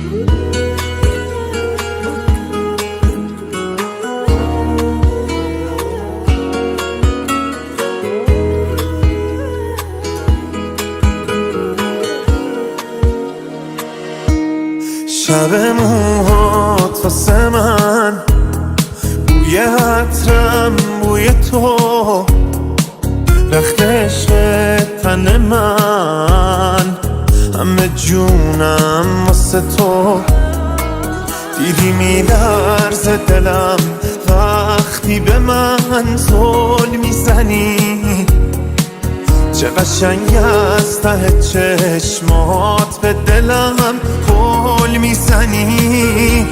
شب موهات واسه من بوی عطرم بوی تو رخت عشق تن من همه جونم واسه تو دیدی میلرزه دلم وقتی به من زل میزنی چه قشنگ از ته چشمات به دلم قول میزنی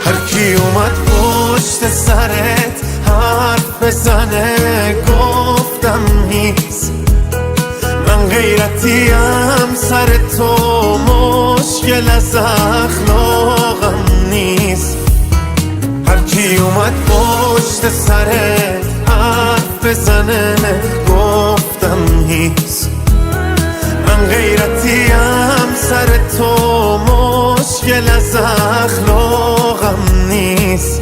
هر کی اومد پشت سرت حرف بزنه گفتم نیست من غیرتیم سر تو مشکل از اخلاقم نیست هر کی اومد پشت سرت حرف بزنه گفتم نیست من غیرتیم سر تو مشکل از اخلاقم نیست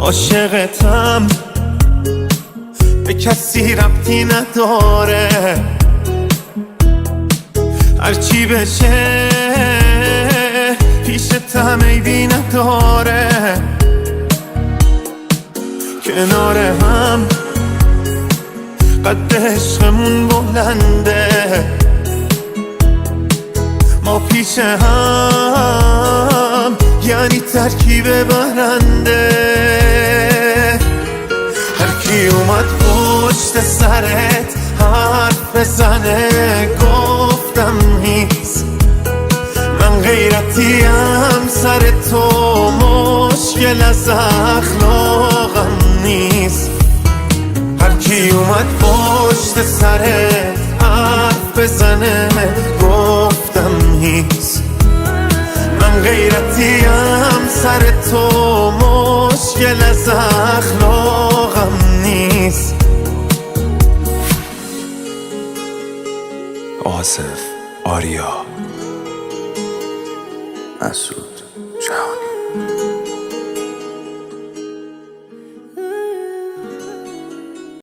عاشقتم به کسی ربطی نداره هرچی بشه پیشتم عیبی نداره کنار هم قد عشقمون بلنده ما پیش هم یعنی ترکیب برنده هر کی اومد پشت سرت حرف بزنه گفتم نیست من غیرتیم سر تو مشکل از اخلاقم نیست هر کی اومد پشت سرت حرف بزنه گفتم نیست من غیرتیم سر تو مشکل از اخلاقم نیست آصف آریا مسعود جهانی